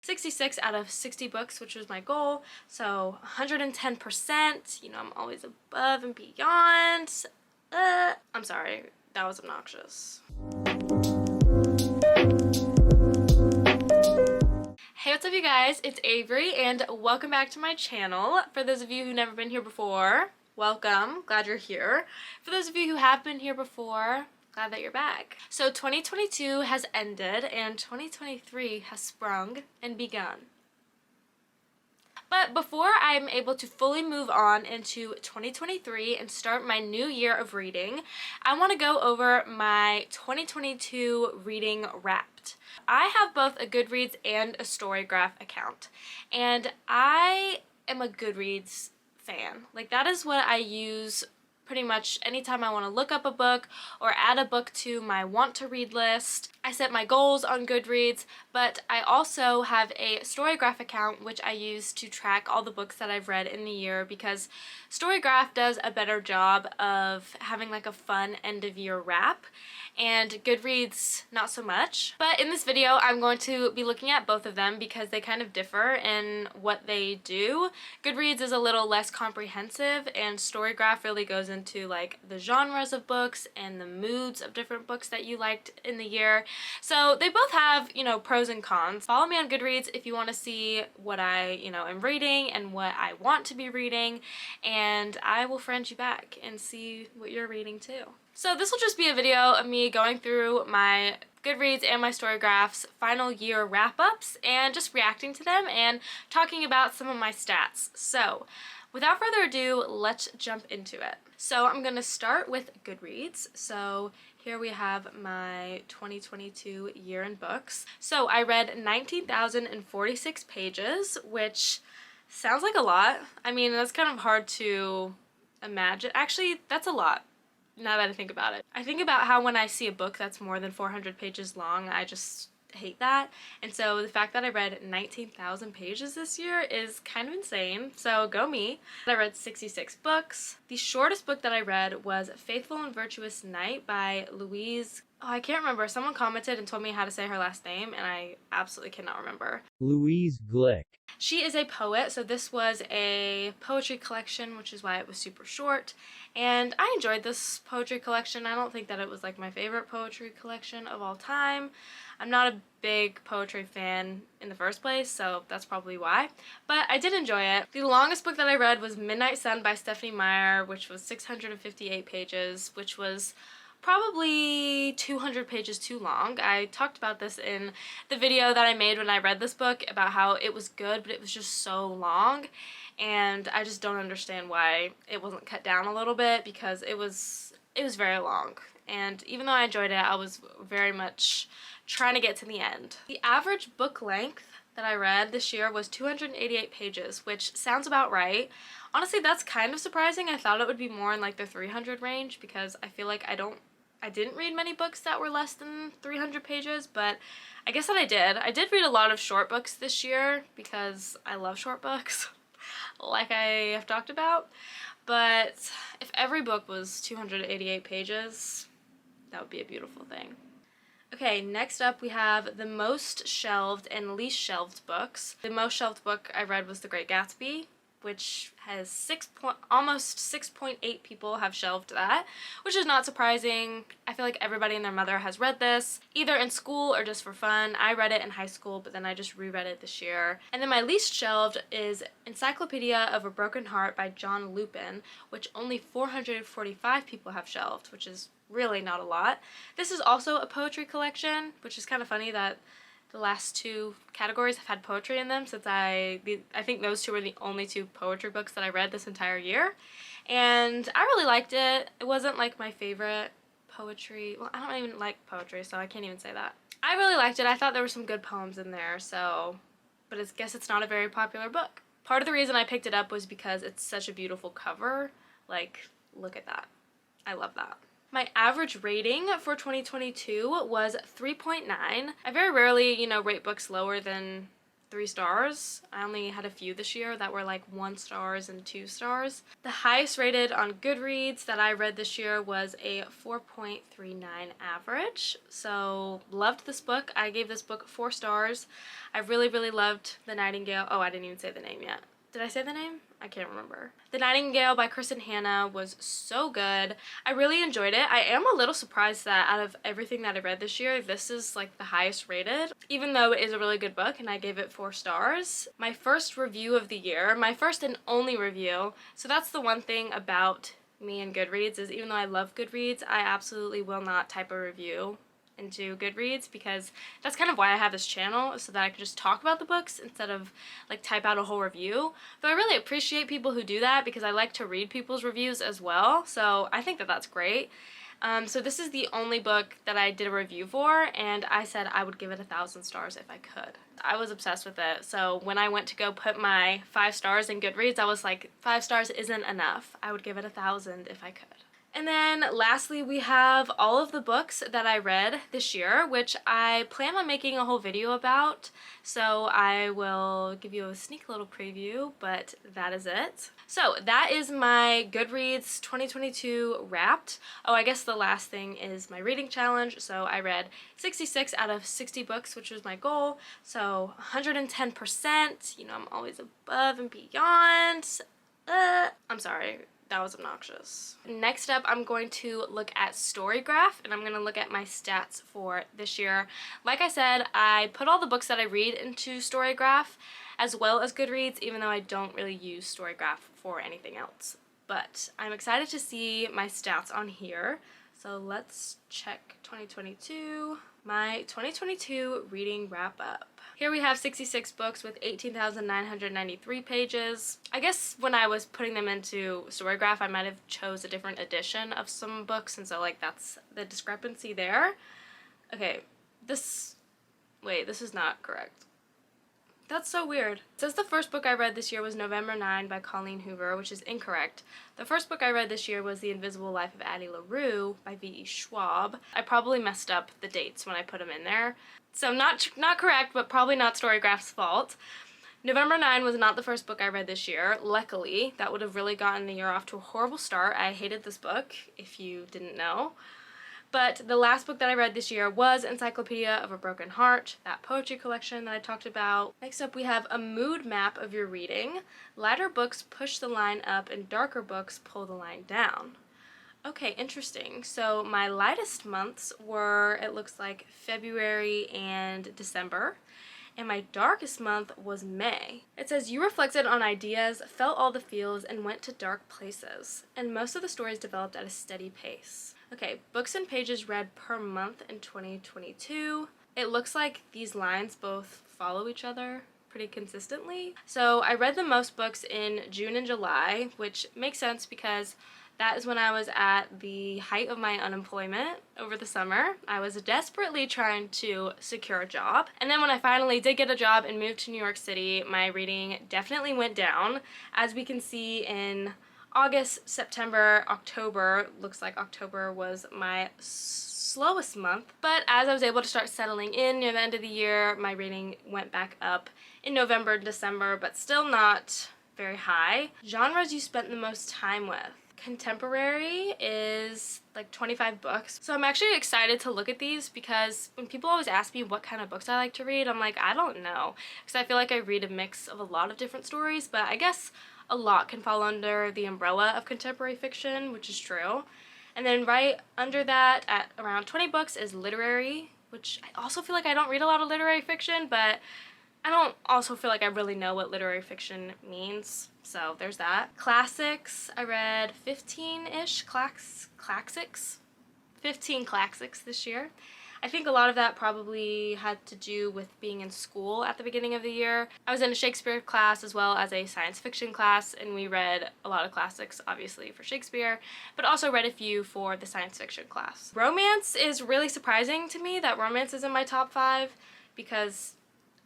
66 out of 60 books, which was my goal, so 110%. You know, I'm always above and beyond. I'm sorry, that was obnoxious. Hey, what's up you guys? It's Avery and welcome back to my channel. For those of you who've never been here before, welcome, glad you're here. For those of you who have been here before, glad that you're back. So 2022 has ended and 2023 has sprung and begun. But before I'm able to fully move on into 2023 and start my new year of reading, I want to go over my 2022 reading Wrapped. I have both a Goodreads and a storygraph account, and I am a Goodreads fan. Like, that is what I use pretty much anytime I want to look up a book or add a book to my want to read list. I set my goals on Goodreads, but I also have a storygraph account which I use to track all the books that I've read in the year, because storygraph does a better job of having like a fun end of year wrap, and Goodreads not so much. But in this video I'm going to be looking at both of them because they kind of differ in what they do. Goodreads is a little less comprehensive and storygraph really goes into like the genres of books and the moods of different books that you liked in the year. So they both have, you know, pros and cons. Follow me on Goodreads if you want to see what I, am reading and what I want to be reading, and I will friend you back and see what you're reading too. So this will just be a video of me going through my Goodreads and my Storygraph's final year wrap-ups and just reacting to them and talking about some of my stats. So without further ado, let's jump into it. So I'm going to start with Goodreads. So here we have my 2022 year in books. So I read 19,046 pages, which sounds like a lot. I mean, that's kind of hard to imagine. Actually, that's a lot now that I think about it. I think about how when I see a book that's more than 400 pages long, I just hate that. And so the fact that I read 19,000 pages this year is kind of insane. So go me. I read 66 books. The shortest book that I read was Faithful and Virtuous Night by Louise. Oh, I can't remember. Someone commented and told me how to say her last name, and I absolutely cannot remember. Louise Glick. She is a poet, so this was a poetry collection, which is why it was super short. And I enjoyed this poetry collection. I don't think that it was like my favorite poetry collection of all time. I'm not a big poetry fan in the first place, so that's probably why. But I did enjoy it. The longest book that I read was Midnight Sun by Stephanie Meyer, which was 658 pages, which was probably 200 pages too long. I talked about this in the video that I made when I read this book about how it was good, but it was just so long, and I just don't understand why it wasn't cut down a little bit, because it was very long. And even though I enjoyed it, I was very much trying to get to the end. The average book length that I read this year was 288 pages, which sounds about right. Honestly, that's kind of surprising. I thought it would be more in like the 300 range, because I feel like I didn't read many books that were less than 300 pages, but I guess that I did. I did read a lot of short books this year because I love short books, like I have talked about. But if every book was 288 pages, that would be a beautiful thing. Okay, next up we have the most shelved and least shelved books. The most shelved book I read was The Great Gatsby, which has almost 6.8 people have shelved that, which is not surprising. I feel like everybody and their mother has read this, either in school or just for fun. I read it in high school, but then I just reread it this year. And then my least shelved is Encyclopedia of a Broken Heart by John Lupin, which only 445 people have shelved, which is really not a lot. This is also a poetry collection, which is kind of funny that the last two categories have had poetry in them, since I think those two were the only two poetry books that I read this entire year. And I really liked it. It wasn't like my favorite poetry. Well, I don't even like poetry, so I can't even say that. I really liked it. I thought there were some good poems in there, so, but I guess it's not a very popular book. Part of the reason I picked it up was because it's such a beautiful cover. Like, look at that. I love that. My average rating for 2022 was 3.9. I very rarely, rate books lower than 3 stars. I only had a few this year that were like 1 stars and 2 stars. The highest rated on Goodreads that I read this year was a 4.39 average. So loved this book. I gave this book 4 stars. I really, really loved The Nightingale. Oh, I didn't even say the name yet. Did I say the name? I can't remember. The Nightingale by Kristen Hanna was so good. I really enjoyed it. I am a little surprised that out of everything that I read this year, this is like the highest rated, even though it is a really good book and I gave it 4 stars. My first review of the year, my first and only review. So that's the one thing about me and Goodreads is even though I love Goodreads, I absolutely will not type a review into Goodreads because that's kind of why I have this channel, so that I can just talk about the books instead of like type out a whole review. But I really appreciate people who do that because I like to read people's reviews as well, so I think that that's great. So this is the only book that I did a review for, and I said I would give it 1,000 stars if I could. I was obsessed with it, so when I went to go put my 5 stars in Goodreads, I was like, 5 stars isn't enough. I would give it 1,000 if I could. And then lastly, we have all of the books that I read this year, which I plan on making a whole video about. So I will give you a sneak little preview, but that is it. So that is my Goodreads 2022 wrapped. Oh, I guess the last thing is my reading challenge. So I read 66 out of 60 books, which was my goal. So 110%, you know, I'm always above and beyond. I'm sorry. That was obnoxious. Next up, I'm going to look at storygraph, and I'm going to look at my stats for this year. Like I said, I put all the books that I read into storygraph as well as Goodreads, even though I don't really use storygraph for anything else. But I'm excited to see my stats on here. So let's check 2022. My 2022 reading wrap up. Here we have 66 books with 18,993 pages. I guess when I was putting them into Storygraph, I might have chose a different edition of some books, and so like that's the discrepancy there. Okay, this is not correct. That's so weird. It says the first book I read this year was November 9 by Colleen Hoover, which is incorrect. The first book I read this year was The Invisible Life of Addie LaRue by V.E. Schwab. I probably messed up the dates when I put them in there. So not correct, but probably not Storygraph's fault. November 9 was not the first book I read this year. Luckily, that would have really gotten the year off to a horrible start. I hated this book, if you didn't know. But the last book that I read this year was Encyclopedia of a Broken Heart, that poetry collection that I talked about. Next up, we have a mood map of your reading. Lighter books push the line up and darker books pull the line down. Okay, interesting. So my lightest months were, it looks like, February and December. And my darkest month was May. It says, you reflected on ideas, felt all the feels, and went to dark places. And most of the stories developed at a steady pace. Okay, books and pages read per month in 2022. It looks like these lines both follow each other pretty consistently. So I read the most books in June and July, which makes sense because that is when I was at the height of my unemployment over the summer. I was desperately trying to secure a job. And then when I finally did get a job and moved to New York City, my reading definitely went down. As we can see in August, September, October, looks like October was my slowest month. But as I was able to start settling in near the end of the year, my reading went back up in November and December, but still not very high. Genres you spent the most time with. Contemporary is like 25 books. So I'm actually excited to look at these because when people always ask me what kind of books I like to read, I'm like, I don't know. Because I feel like I read a mix of a lot of different stories, but I guess a lot can fall under the umbrella of contemporary fiction, which is true. And then right under that at around 20 books is literary, which I also feel like I don't read a lot of literary fiction, but I don't also feel like I really know what literary fiction means, so there's that. Classics, I read 15-ish classics. 15 classics this year. I think a lot of that probably had to do with being in school at the beginning of the year. I was in a Shakespeare class as well as a science fiction class, and we read a lot of classics, obviously, for Shakespeare, but also read a few for the science fiction class. Romance is really surprising to me that romance is in my top 5 because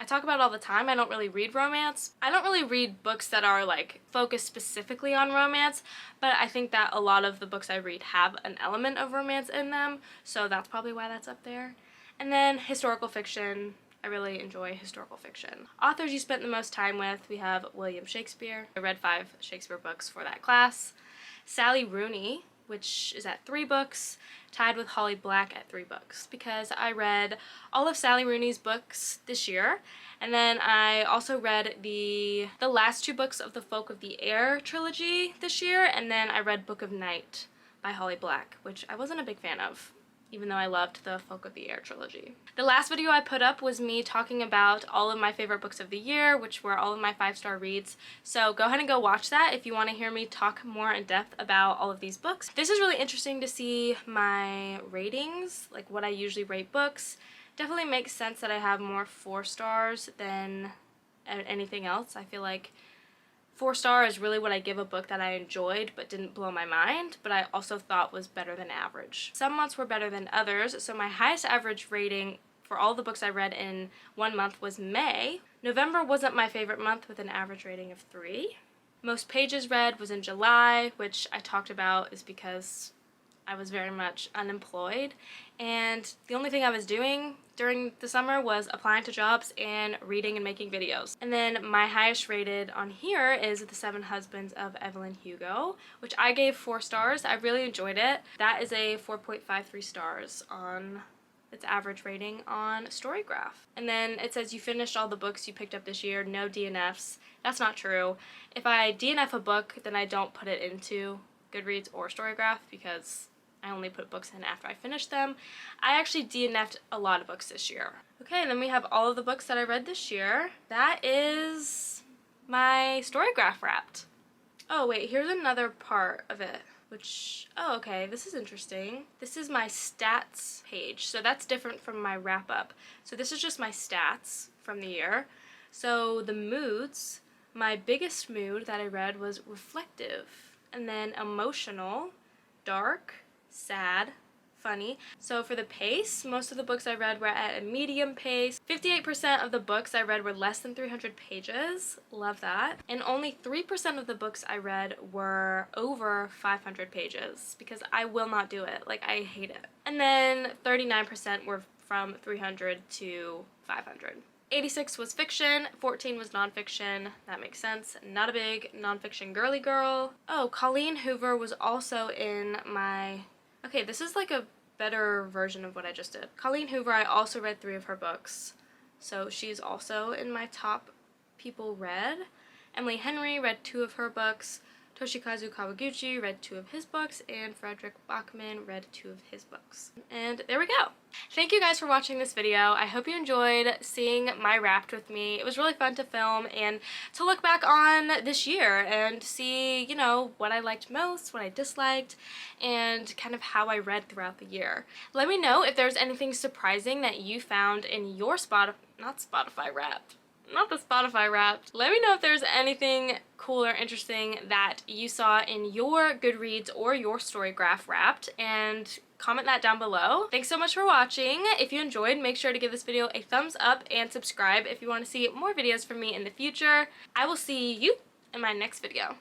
I talk about it all the time. I don't really read romance. I don't really read books that are like focused specifically on romance, but I think that a lot of the books I read have an element of romance in them, so that's probably why that's up there. And then historical fiction I really enjoy historical fiction. Authors you spent the most time with, we have William Shakespeare. I read 5 Shakespeare books for that class. Sally Rooney, which is at 3 books, tied with Holly Black at 3 books, because I read all of Sally Rooney's books this year, and then I also read the last 2 books of the Folk of the Air trilogy this year, and then I read Book of Night by Holly Black, which I wasn't a big fan of, even though I loved the Folk of the Air trilogy. The last video I put up was me talking about all of my favorite books of the year, which were all of my 5-star reads. So go ahead and go watch that if you want to hear me talk more in depth about all of these books. This is really interesting to see my ratings, like what I usually rate books. Definitely makes sense that I have more 4 stars than anything else. I feel like 4 stars is really what I give a book that I enjoyed but didn't blow my mind, but I also thought was better than average. Some months were better than others, so my highest average rating for all the books I read in 1 month was May. November wasn't my favorite month with an average rating of 3. Most pages read was in July, which I talked about is because I was very much unemployed, and the only thing I was doing during the summer was applying to jobs and reading and making videos. And then my highest rated on here is The 7 Husbands of Evelyn Hugo, which I gave 4 stars. I really enjoyed it. That is a 4.53 stars on its average rating on Storygraph. And then it says you finished all the books you picked up this year, no DNFs. That's not true. If I DNF a book, then I don't put it into Goodreads or Storygraph because I only put books in after I finish them. I actually DNF'd a lot of books this year. Okay, and then we have all of the books that I read this year. That is my Storygraph wrapped. Oh wait, here's another part of it, which, oh okay, this is interesting. This is my stats page, so that's different from my wrap up. So this is just my stats from the year. So the moods, my biggest mood that I read was reflective, and then emotional, dark, sad, funny. So for the pace, most of the books I read were at a medium pace. 58% of the books I read were less than 300 pages. Love that. And only 3% of the books I read were over 500 pages because I will not do it. Like, I hate it. And then 39% were from 300 to 500. 86 was fiction, 14 was nonfiction. That makes sense. Not a big nonfiction girly girl. Oh, Colleen Hoover was also in my... Okay, this is like a better version of what I just did. Colleen Hoover, I also read 3 of her books. So she's also in my top people read. Emily Henry, read 2 of her books. Toshikazu Kawaguchi, read 2 of his books. And Frederick Bachman, read 2 of his books. And there we go. Thank you guys for watching this video. I hope you enjoyed seeing my Wrapped with me. It was really fun to film and to look back on this year and see, you know, what I liked most, what I disliked, and kind of how I read throughout the year. Let me know if there's anything surprising that you found in your not the Spotify Wrapped. Let me know if there's anything cool or interesting that you saw in your Goodreads or your Storygraph Wrapped, and comment that down below. Thanks so much for watching. If you enjoyed, make sure to give this video a thumbs up and subscribe if you want to see more videos from me in the future. I will see you in my next video.